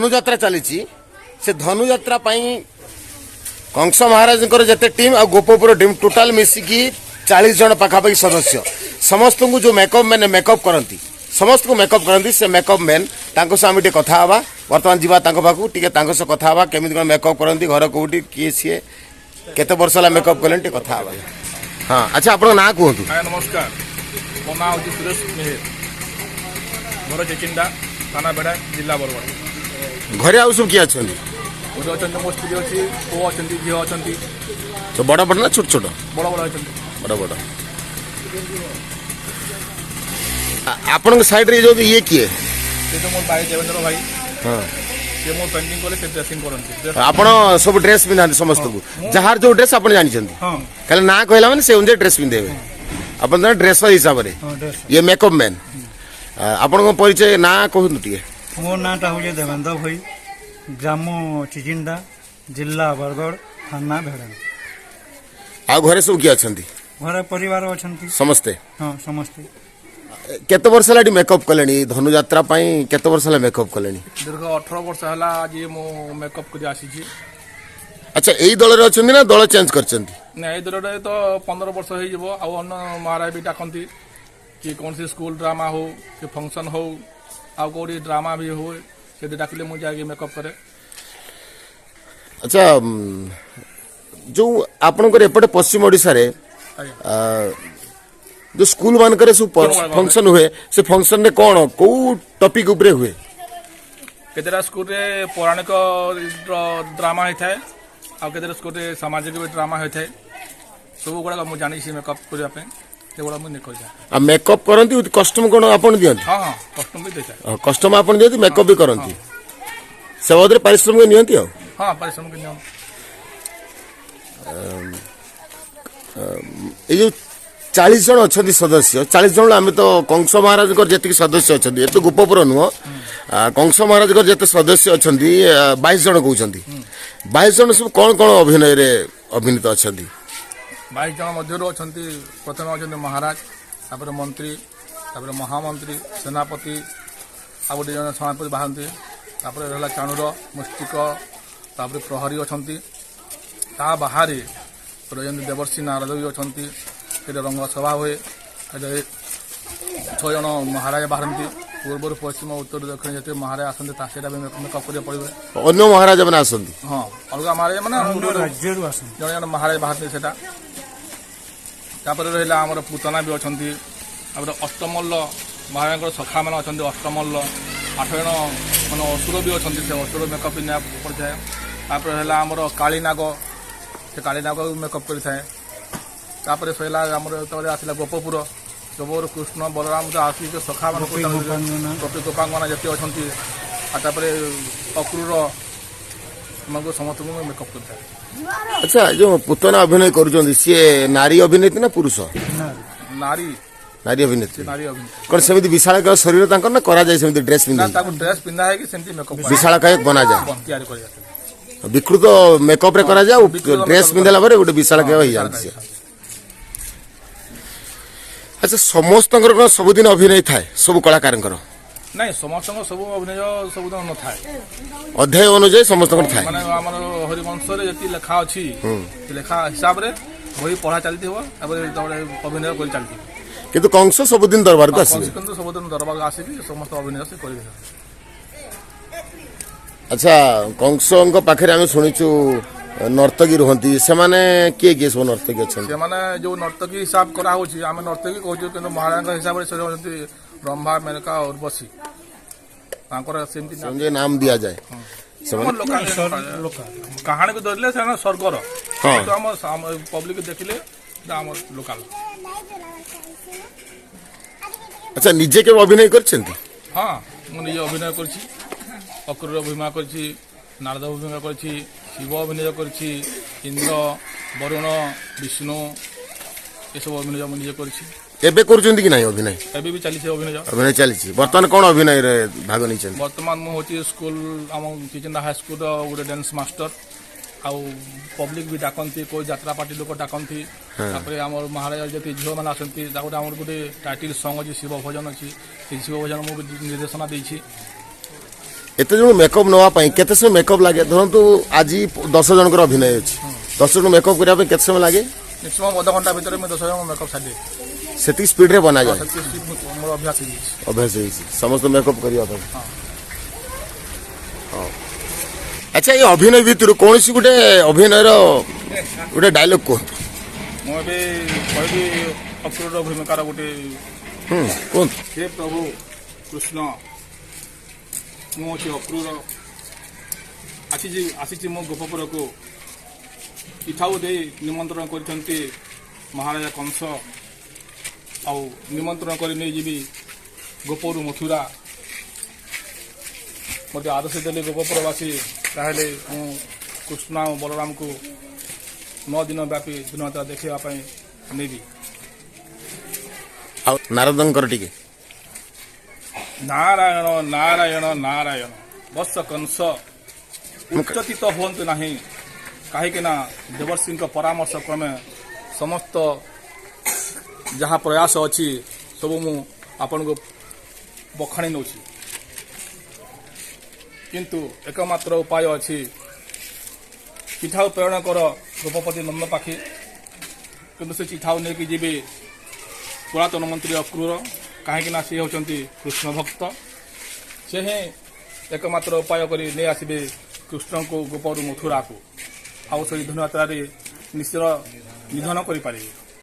धनुजात्रा चली से धनुजात्रा कंस महाराज जिते टीम आ गोपपुर टीम टोटाल मिसिकी 40 जन पाखापाखि सदस्य समस्त को जो मेकअप मैंने मेकअप करती समस्त को मेकअप करती से मेकअप मैन से आम कथा हवा बर्तमान जीवा पाखु टे कथा हवा केमी कौन मेकअप करती घर कौटी किए सी केते वर्ष है मेकअप कले कथा हवा। हाँ अच्छा आप ना कहतु। नमस्कार मो ना हूँ सुरेश मेहर घर चिचिंडा थाना बेड़ा जिला बरगढ़। घरे आउ सब किए अच्छा मो स्त्री अच्छी पु अच्छा झी अच्छा तो बड़ बड़ ना छोट छोट बड़ बड़ अच्छा बड़ बड़ आपण साइड रे जो ये किए तो मोर भाई देवेंद्र भाई हाँ से मो पेंटिंग करे से ड्रेसिंग करन आपण सब ड्रेस पिंधा समस्त को जहार जो ड्रेस आपण जानि छथि हां खाली ना कहला माने से अनुसार ड्रेस पिंधेबे आपण जन ड्रेस हिसाब रे ये मेकअप मैन आपण को परिचय ना कहु टिके। मोर नाटा हो देवेंद्र भाई ग्राम चिचिंडा जिला बरगढ़ थाना भेड़ा। आ घरे सब किए अछंती घर परिवार अछंती समस्ते हाँ समस्ते। केते वर्ष लाडी मेकअप कलेनी धनुयात्रा पई केते वर्ष ला मेकअप कलेनी दीर्घ 18 वर्ष हला आज मो मेकअप कर आसी छी। अच्छा एई दल रे अछंती ना दल चेंज करछंती ना ए दल रे तो 15 वर्ष हो जिवो आ अन्य महाराज भी डाकंती कि कौन सी स्कूल ड्रामा हो कि फंक्शन हो आ कोडी ड्रामा भी हो से डाकले मु जाके मेकअप करे। अच्छा जो आपनकर एपटे पश्चिम ओडिसा रे जो स्कूल मान करे सब फंक्शन हुए से फंक्शन ने कौन को टॉपिक उपरे हुए केतेरा स्कूल रे पौराणिक ड्रामा होता है आ केतेरा स्कूल रे सामाजिक ड्रामा होता है सब गुड़ा मु जानी मेकअप करबा पे सेगुड़ा मु निकल जा आ मेकअप करंती कस्टम कोन आपन दियंती। हां हां कस्टम भी देता कस्टम आपन दियंती मेकअप भी करंती से बदरे परिश्रम नियंती हो। हां परिश्रम के नियम ए जो 40 जन अच्छा सदस्य 40 जन आम तो कंस महाराज जी सदस्य अच्छा ये तो गोपपुर नुह कंस महाराज जिते सदस्य अच्छा 22 जन कहते 22 जन सब कौन कौन अभिनय अभिनीत अच्छा 22 जन मध्य प्रथम अच्छा महाराज तापर मंत्री तापर महामंत्री सेनापति आ गए जन सेनापति बाहर तापर चाणूर मुस्तिक तापर प्रहरी अच्छा बाहर देवर्षि नारद भी अच्छा रंग सभा हुए 6 जन महाराज बाहर पूर्व पश्चिम उत्तर दक्षिण जिते महाराज आसते मेकअप करा पड़े अन्य महाराज मैंने आसती हाँ अलग महाराज मैंने राज्य जन जन महाराज बाहर से रहा आम पूतना भी अच्छा अष्टमल्ल महाराज सखा मैंने अच्छा अष्टमल्ल 8 जन मैंने असुर भी अच्छा से असुर मेकअप ना पड़ता है आमर कालीनाग से कालीनाग मेकअप करता है तापर सैला आमर आसला गोपपुर गोबर कृष्ण बलराम आसिक सखा गोपी गोपांगना जिते अच्छा अक्रूर समस्त मेकअप करता है। अच्छा जो पुतना अभिनय कर सी नारी अभिनेत्री ना पुरुष नारी नारी अभिनेत्री नारी अभिनेत्री कौन सेमती विशाल शरीर तांकर ना करा जाय सेमती ड्रेस पिंधा ड्रेस पिंधा है कि सेमती मेकअप विशाल कायक बना जाए तैयारी कर विकृत मेकअप रे करा जाए ड्रेस पिंधला बारे गोटे विशाल कायक हो जाय। अच्छा समस्त सबुदिन अभिनय थाए सब कलाकार नहीं समस्त सब अभिनय सबुदिन न थाए अध्याय अनुଯାयी समस्त थाए माने हमर हरिवंश रे जति लेखा अछि लेखा हिसाब रे वही पढ़ा चलती हो अभिनय कर चलती किंतु कंस सबुदिन दरबार को आसी किंतु सबुदिन दरबार को आसी समस्त अभिनय से कर। अच्छा कंस पाखे आम शुणुचु नर्तकी रुहंती से माने किए सब नर्तकी अच्छा से माने जो नर्तकी हिसाब करा होची आमे नर्तकी कहू किंतु महाराज हिसाब रे से होती ब्रह्मा मेनका उर्वशी तांकर सेमती समझे नाम दिया जाए कहानी को धरले से स्वर्गर हां तो हम पब्लिक देखिले हम लोकल। अच्छा निजे के अभिनय करछंती हां मु निजे अभिनय करछि अक्रूर अभिनय करछि नारद अभिनय करछि शिव अभिनय करछि इंद्र वरुण विष्णु ये सब अभिनय मुझे करछि। एबे करछंती कि नहीं अभिनय एबे भी चली अभिनय चली वर्तमान कौन अभिनय रे भाग नहीं छन वर्तमान मु होची स्कूल हम चिचिंडा हाई स्कूल गोटे डांस मास्टर आउ पब्लिक भी डाकंती कोई यात्रा पार्टी लोक डाकंती तापर हमर महाराज जति झियो मान आसंती गोटे हमर गोटे टाइटल सॉन्ग अछि शिव भजन अछि शिव भजन मु निर्देशना देछि एते जण मेकअप नवा पाई केते समय मेकअप लागे धरंतु आज 10 जनकर अभिनय अछि 10 जण मेकअप करिया पे केते समय लागे मैक्सिमम आधा घंटा भीतर मैं 10 जन मेकअप छाड़ी सेती स्पीड रे बना जाए मोर अभ्यास है अभ्यास है समस्त मेकअप करिया पे अच्छा ये अभिनय भीतर कौन सी गोटे अभिनय गोटे डायलॉग कहतु मैं भी कहबी अक्रूर भूमिकार गोटे कहतु हे प्रभु कृष्ण मुझे अक्रूर आसी मो गोपपुर को इठाऊ दे निमंत्रण कर महाराजा कंस आउ निमंत्रण कर नहीं जीवी गोपरू मथुरा मत आदेश देले गोपपुरवासी ताहले कृष्ण और बलराम को 9 दिन व्यापी दिनयात्रा देखापी नेबी नारदंकर टिके नारायण नारायण नारायण बस कंस उच्चतित हूँ ना कहीं देवर्षि परामर्श क्रमे समस्त जहाँ प्रयास अच्छी सब मु आपण को बखाणी नौ किंतु एकमात्र उपाय अच्छी चिठाऊ प्रेरण कर गोपपति नंद पाखी किंतु से चिठाऊ नहीं जी पुरातन मंत्री अक्रूर कहीं सी होती कृष्ण भक्त से ही एकमात्र उपाय कर नहीं आसबे कृष्ण को गोपरू मथुरा को आउ से धनुयात्रा निश्चय निधन कर